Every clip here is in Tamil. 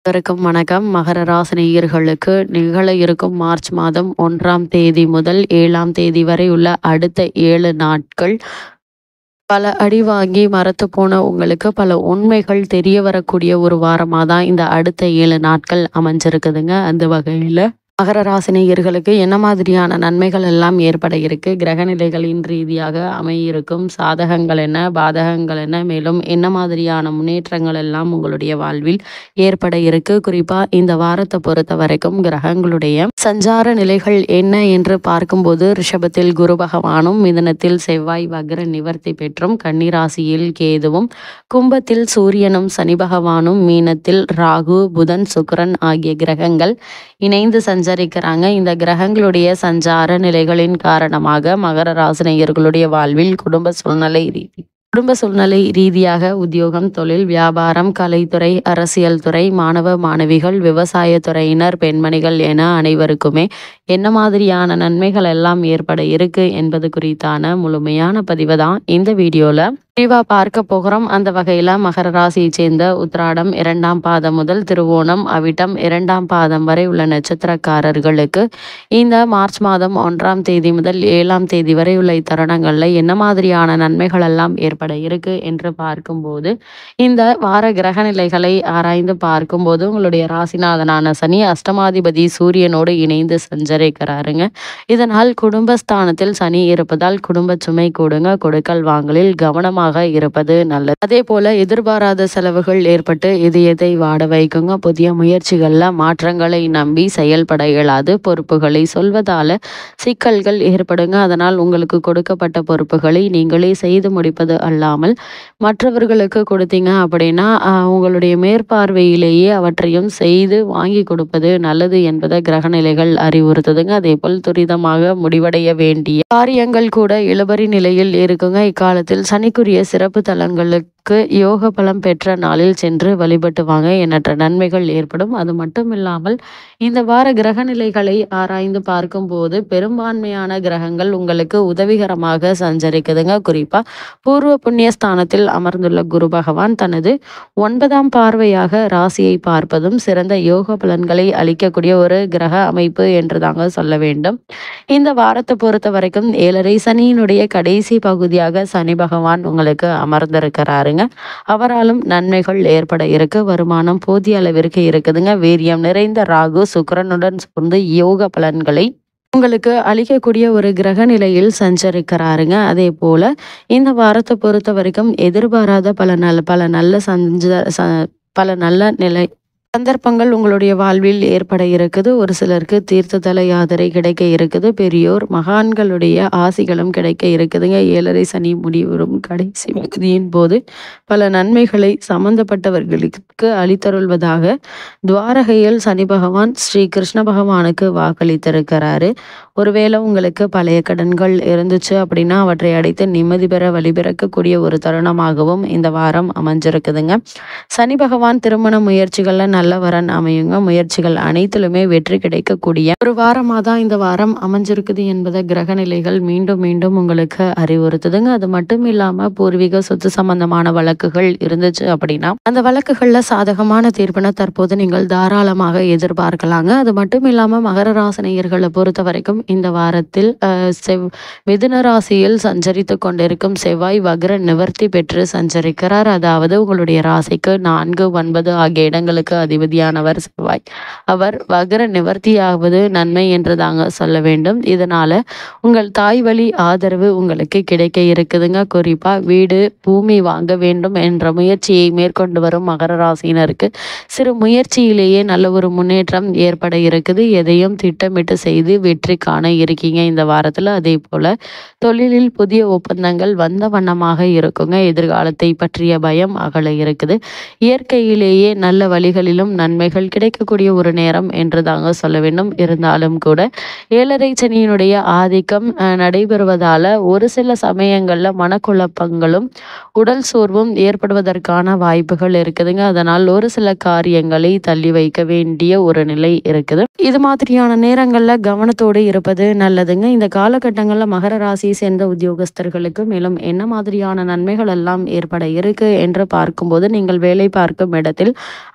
அனைவருக்கும் வணக்கம். மகர ராசி நேயர்களுக்கு நிகழ இருக்கும் மார்ச் மாதம் 1ஆம் தேதி முதல் 7ஆம் தேதி வரை உள்ள அடுத்த 7 நாட்கள் பல அடி வாங்கி மரத்து போன உங்களுக்கு பல உண்மைகள் தெரிய வரக்கூடிய ஒரு வாரமாக தான் இந்த அடுத்த 7 நாட்கள் அமைஞ்சிருக்குதுங்க. அந்த வகையில் மகர ராசி நேயர்களுக்கு என்ன மாதிரியான நன்மைகள் எல்லாம் ஏற்பட இருக்கு, கிரக நிலைகளின் ரீதியாக அமையிருக்கும் சாதகங்கள் என்ன, பாதகங்கள் என்ன, மேலும் என்ன மாதிரியான முன்னேற்றங்கள் எல்லாம் உங்களுடைய வாழ்வில் ஏற்பட இருக்கு, குறிப்பா இந்த வாரத்தை பொறுத்த வரைக்கும் கிரகங்களுடைய சஞ்சார நிலைகள் என்ன என்று பார்க்கும்போது ரிஷபத்தில் குரு பகவானும், மிதுனத்தில் செவ்வாய் வக்ர நிவர்த்தி பெற்றும், கன்னிராசியில் கேதுவும், கும்பத்தில் சூரியனும் சனி பகவானும், மீனத்தில் ராகு புதன் சுக்கிரன் ஆகிய கிரகங்கள் இணைந்து சஞ்சரிக்கிறாங்க. இந்த கிரகங்களுடைய சஞ்சார நிலைகளின் காரணமாக மகர ராசினியர்களுடைய வாழ்வில் குடும்ப சூழ்நிலை ரீதியாக உத்தியோகம், தொழில், வியாபாரம், கலைத்துறை, அரசியல் துறை, மாணவ மாணவிகள், விவசாய துறையினர், பெண்மணிகள் என அனைவருக்குமே என்ன மாதிரியான நன்மைகள் எல்லாம் ஏற்பட இருக்கு என்பது குறித்தான முழுமையான பதிவை தான் இந்த வீடியோல விரிவாக பார்க்க போகிறோம். அந்த வகையில் மகர ராசியை சேர்ந்த உத்திராடம் 2ஆம் பாதம் முதல் திருவோணம் அவிட்டம் 2ஆம் பாதம் வரை உள்ள நட்சத்திரக்காரர்களுக்கு இந்த மார்ச் மாதம் 1ஆம் தேதி முதல் 7ஆம் தேதி வரை உள்ள இத்தருணங்களில் என்ன மாதிரியான நன்மைகள் எல்லாம் ஏற்பட இருக்கு என்று பார்க்கும்போது, இந்த வார கிரக நிலைகளை ஆராய்ந்து பார்க்கும்போது உங்களுடைய ராசிநாதனான சனி அஷ்டமாதிபதி சூரியனோடு இணைந்து சஞ்சரிக்கிறாருங்க. இதனால் குடும்பஸ்தானத்தில் சனி இருப்பதால் குடும்ப சுமை கூடுங்க. கொடுக்கல் வாங்கலில் கவனமாக இருப்பது நல்லது. அதே போல எதிர்பாராத செலவுகள் ஏற்பட்டு இதயத்தை வாட வைக்குங்க. புதிய முயற்சிகள்ல மாற்றங்களை நம்பி செயல்பட இயலாது. பொறுப்புகளை சொல்வதால சிக்கல்கள் ஏற்படுங்க. அதனால் உங்களுக்கு கொடுக்கப்பட்ட பொறுப்புகளை நீங்களே செய்து முடிப்பது அல்லாமல் மற்றவர்களுக்கு கொடுத்தீங்க அப்படின்னா உங்களுடைய மேற்பார்வையிலேயே அவற்றையும் செய்து வாங்கி கொடுப்பது நல்லது என்பதை கிரகநிலைகள் அறிவுறுத்துதுங்க. அதே போல் துரிதமாக முடிவடைய வேண்டிய காரியங்கள் கூட இழுபறி நிலையில் இருக்குங்க. இக்காலத்தில் சனிக்குரிய சிறப்பு தலங்களுக்கு யோக பலம் பெற்ற நாளில் சென்று வழிபட்டு வாங்க, எண்ணற்ற நன்மைகள் ஏற்படும். அது மட்டும் இல்லாமல் இந்த வார கிரக நிலைகளை ஆராய்ந்து பார்க்கும்போது பெரும்பான்மையான கிரகங்கள் உங்களுக்கு உதவிகரமாக சஞ்சரிக்குதுங்க. குறிப்பா பூர்வ புண்ணிய ஸ்தானத்தில் அமர்ந்துள்ள குரு பகவான் தனது 9ஆம் பார்வையாக ராசியை பார்ப்பதும் சிறந்த யோக பலன்களை அளிக்கக்கூடிய ஒரு கிரக அமைப்பு என்று தாங்க சொல்ல வேண்டும். இந்த வாரத்தை பொறுத்த வரைக்கும் 7.5 சனியினுடைய கடைசி பகுதியாக சனி பகவான் உங்களுக்கு அமர்ந்திருக்கிறாருங்க. அவராலும் நன்மைகள் ஏற்பட இருக்கு. வருமானம் போதிய அளவிற்கு இருக்குதுங்க. வீரியம் நிறைந்த ராகு சுக்கிரனுடன் சேர்ந்து யோக பலன்களை உங்களுக்கு அளிக்கக்கூடிய ஒரு கிரக நிலையில் சஞ்சரிக்கிறாருங்க. அதே போல இந்த வாரத்தை பொறுத்த வரைக்கும் எதிர்பாராத பல நல்ல நிலை சந்தர்ப்பங்கள் உங்களுடைய வாழ்வில் ஏற்பட இருக்குது. ஒரு சிலருக்கு தீர்த்ததல யாத்திரை கிடைக்க இருக்குது. பெரியோர் மகான்களுடைய ஆசிகளும் கிடைக்க இருக்குதுங்க. 7.5 சனி முடிவரும் கடைசி பகுதியின் போது பல நன்மைகளை சம்பந்தப்பட்டவர்களுக்கு அளித்தருள்வதாக துவாரகையில் சனி பகவான் ஸ்ரீ கிருஷ்ண பகவானுக்கு வாக்களித்திருக்கிறாரு. ஒருவேளை உங்களுக்கு பழைய கடன்கள் இருந்துச்சு அப்படின்னா அவற்றை அடைத்து நிம்மதி பெற வழிபிறக்கக்கூடிய ஒரு தருணமாகவும் இந்த வாரம் அமைஞ்சிருக்குதுங்க. சனி பகவான் திருமண முயற்சிகள்ல நல்ல வரன் அமையுங்க. முயற்சிகள் அனைத்திலுமே வெற்றி கிடைக்கக்கூடிய ஒரு வாரமாக தான் இந்த வாரம் அமைஞ்சிருக்குது என்பதை கிரக நிலைகள் மீண்டும் மீண்டும் உங்களுக்கு அறிவுறுத்துதுங்க. அது மட்டும் இல்லாம பூர்வீக சொத்து சம்பந்தமான வழக்குகள் இருந்துச்சு அப்படின்னா அந்த வழக்குகள்ல சாதகமான தீர்ப்பினை தற்போது நீங்கள் தாராளமாக எதிர்பார்க்கலாங்க. அது மட்டும் இல்லாம மகர ராசினியர்களை பொறுத்த வரைக்கும் இந்த வாரத்தில் மிதுன ராசியில் சஞ்சரித்து கொண்டிருக்கும் செவ்வாய் வக்ர நிவர்த்தி பெற்று சஞ்சரிக்கிறார். அதாவது உங்களுடைய ராசிக்கு 4, 9 ஆகிய இடங்களுக்கு அதிபதியானவர் செவ்வாய். அவர் வக்ர நிவர்த்தியாவது நன்மை என்று தாங்க சொல்ல வேண்டும். இதனால உங்கள் தாய் வழி ஆதரவு உங்களுக்கு கிடைக்க இருக்குதுங்க. குறிப்பா வீடு பூமி வாங்க வேண்டும் என்ற முயற்சியை மேற்கொண்டு வரும் மகர ராசியினருக்கு சிறு முயற்சியிலேயே நல்ல ஒரு முன்னேற்றம் ஏற்பட இருக்குது. எதையும் திட்டமிட்டு செய்து வெற்றி காண இருக்கீங்க இந்த வாரத்துல. அதே போல தொழிலில் புதிய ஒப்பந்தங்கள் வந்த வண்ணமாக இருக்குங்க. எதிர்காலத்தை பற்றிய பயம் அகல இருக்குது. இயற்கையிலேயே நல்ல வழிகளிலும் நன்மைகள் கிடைக்கக்கூடிய ஒரு நேரம் என்று தாங்க சொல்ல வேண்டும். இருந்தாலும் கூட 7.5 சனியினுடைய ஆதிக்கம் நடைபெறுவதால ஒரு சில சமயங்கள்ல மனக்குழப்பங்களும் உடல் சோர்வும் ஏற்படுவதற்கான வாய்ப்புகள் இருக்குதுங்க. அதனால் ஒரு சில காரியங்களை தள்ளி வைக்க வேண்டிய ஒரு நிலை இருக்குது. இது மாதிரியான நேரங்கள்ல கவனத்தோடு இருப்பது நல்லதுங்க. இந்த காலகட்டங்கள்ல மகர ராசியை சேர்ந்த உத்தியோகஸ்தர்களுக்கு மேலும் என்ன மாதிரியான நன்மைகள் எல்லாம் ஏற்பட இருக்கு என்று பார்க்கும்போது, நீங்கள் வேலை பார்க்கும் இடத்தில்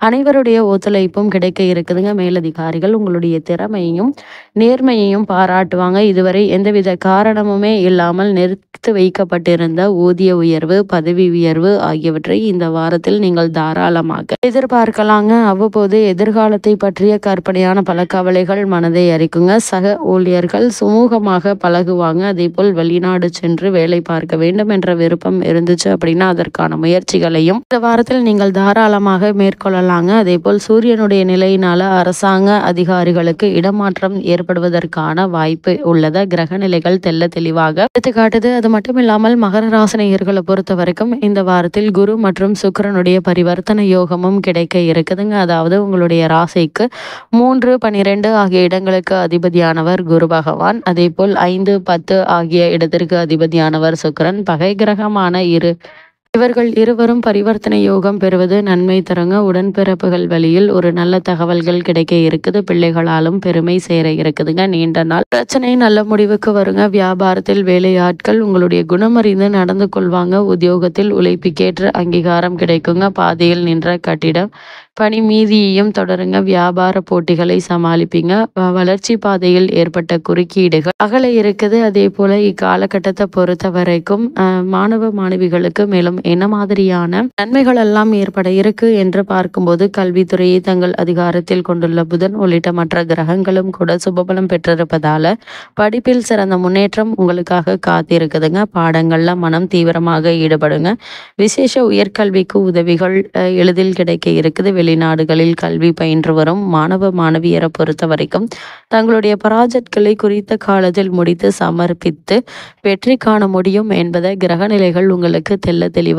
அனைவருடைய ஒத்துழைப்பும் கிடைக்க இருக்குதுங்க. மேலதிகாரிகள் உங்களுடைய திறமையையும், நேர்மையையும் பாராட்டுவாங்க. இதுவரை எந்தவித காரணமுமே இல்லாமல் நிறுத்தி வைக்கப்பட்டிருந்த ஊதிய உயர்வு, பதவி உயர்வு ஆகியவற்றை இந்த வாரத்தில் நீங்கள் தாராளமாக எதிர்பார்க்கலாங்க. அவ்வப்போது எதிர்காலத்தை பற்றிய கற்பனையான பல கவலைகள் மனதை அரிக்குங்க. சக ஊழியர்கள் சுமூகமாக பழகுவாங்க. அதேபோல் வெளிநாடு சென்று வேலை பார்க்க வேண்டும் என்ற விருப்பம் இருந்துச்சு அப்படின்னா அதற்கான முயற்சிகளையும் இந்த வாரத்தில் நீங்கள் தாராளமாக மேற்கொள்ளலாங்க. அதேபோல் சூரியனுடைய நிலையினால அரசாங்க அதிகாரிகளுக்கு இடமாற்றம் ஏற்படுவதற்கான வாய்ப்பு உள்ளத கிரக நிலைகள் தெள்ள தெளிவாக எடுத்துக்காட்டுது. அது மட்டும் இல்லாமல் மகர ராசினியர்களை பொறுத்த வரைக்கும் இந்த வாரத்தில் குரு மற்றும் சுக்கிரனுடைய பரிவர்த்தனை யோகமும் கிடைக்க இருக்குதுங்க. அதாவது உங்களுடைய ராசிக்கு 3, 12 ஆகிய இடங்களுக்கு அதிபதியானவர் குரு பகவான். அதேபோல் 5, 10 ஆகிய இடத்திற்கு அதிபதியானவர் சுக்கிரன். பகை கிரகமான இவர்கள் இருவரும் பரிவர்த்தனை யோகம் பெறுவது நன்மை தருங்க. உடன்பிறப்புகள் வழியில் ஒரு நல்ல தகவல்கள் கிடைக்க இருக்குது. பிள்ளைகளாலும் பெருமை சேர இருக்குதுங்க. நீண்ட நாள் பிரச்சனை நல்ல முடிவுக்கு வருங்க. வியாபாரத்தில் வேலையாட்கள் உங்களுடைய குணமறிந்து நடந்து கொள்வாங்க. உத்தியோகத்தில் உழைப்புக்கேற்ற அங்கீகாரம் கிடைக்குங்க. பாதையில் நின்ற கட்டிடம் பணி மீதியையும் தொடருங்க. வியாபார போட்டிகளை சமாளிப்பீங்க. வளர்ச்சி பாதையில் ஏற்பட்ட குறுக்கீடுகள் அகல இருக்குது. அதே போல இக்காலகட்டத்தை பொறுத்த வரைக்கும் மாணவ மாணவிகளுக்கு மேலும் என்ன மாதிரியான நன்மைகள் எல்லாம் ஏற்பட இருக்கு என்று பார்க்கும்போது, கல்வித்துறையை தங்கள் அதிகாரத்தில் கொண்டுள்ள புதன் உள்ளிட்ட மற்ற கிரகங்களும் கூட சுபபலம் பெற்றிருப்பதால படிப்பில் சிறந்த முன்னேற்றம் உங்களுக்காக காத்திருக்குதுங்க. பாடங்கள்ல மனம் தீவிரமாக ஈடுபடுங்க. விசேஷ உயர்கல்விக்கு உதவிகள் எளிதில் கிடைக்க இருக்குது. வெளிநாடுகளில் கல்வி பயின்று வரும் மாணவ மாணவியரை பொறுத்த வரைக்கும் தங்களுடைய ப்ராஜெக்ட்களை குறித்த காலத்தில் முடித்து சமர்ப்பித்து வெற்றி காண முடியும் என்பதை கிரகநிலைகள் உங்களுக்கு தெள்ள தெளிவாக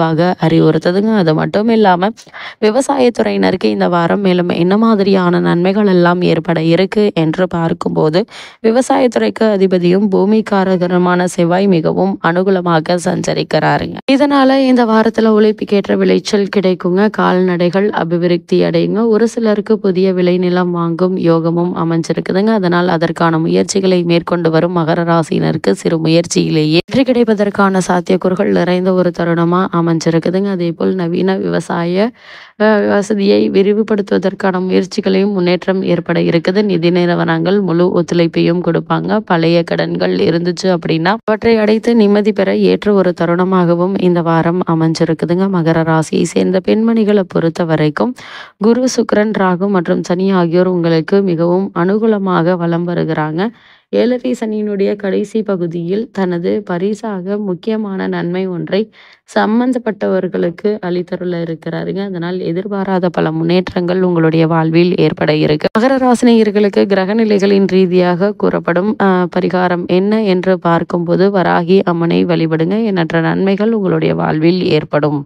அறிவுறுத்துதுங்க. அது மட்டும் இல்லாம விவசாயத்துறையினருக்கு இந்த வாரம் மேலும் என்ன மாதிரியான நன்மைகள் எல்லாம் ஏற்பட இருக்கு என்று பார்க்கும்போது, விவசாயத்துறைக்கு அதிபதியும் பூமிக்காரகரமான செவ்வாய் மிகவும் அனுகூலமாக சஞ்சரிக்கிறாருங்க. இதனால இந்த வாரத்துல உழைப்புக்கேற்ற விளைச்சல் கிடைக்குங்க. கால்நடைகள் அபிவிருத்தி அடையுங்க. ஒரு சிலருக்கு புதிய விளைநிலம் வாங்கும் யோகமும் அமைஞ்சிருக்குதுங்க. அதனால் அதற்கான முயற்சிகளை மேற்கொண்டு வரும் மகர ராசியினருக்கு சிறு முயற்சியிலேயே வெற்றி கிடைப்பதற்கான சாத்தியக்கூறுகள் நிறைந்த ஒரு தருணமா அமைஞ்சிருக்குதுங்க. அதே போல் நவீன விவசாய வசதியை விரிவுபடுத்துவதற்கான முயற்சிகளையும் முன்னேற்றம் ஏற்பட இருக்குது. நிதி நிறுவனங்கள் முழு ஒத்துழைப்பையும் கொடுப்பாங்க. பழைய கடன்கள் இருந்துச்சு அப்படின்னா அவற்றை அடைத்து நிம்மதி பெற ஏற்ற ஒரு தருணமாகவும் இந்த வாரம் அமைஞ்சிருக்குதுங்க. மகர ராசியை சேர்ந்த பெண்மணிகளை பொறுத்த வரைக்கும் குரு, சுக்கிரன், ராகு மற்றும் சனி ஆகியோர் உங்களுக்கு மிகவும் அனுகூலமாக வலம் வருகிறாங்க. 7ரை சனியினுடைய கடைசி பகுதியில் தனது பரிசாக முக்கியமான நன்மை ஒன்றை சம்பந்தப்பட்டவர்களுக்கு அளித்தருள இருக்கிறாருங்க. அதனால் எதிர்பாராத பல முன்னேற்றங்கள் உங்களுடைய வாழ்வில் ஏற்பட இருக்கு. மகர ராசினியர்களுக்கு கிரகநிலைகளின் ரீதியாக கூறப்படும் பரிகாரம் என்ன என்று பார்க்கும்போது, வராகி அம்மனை வழிபடுங்க. எண்ணற்ற நன்மைகள் உங்களுடைய வாழ்வில் ஏற்படும்.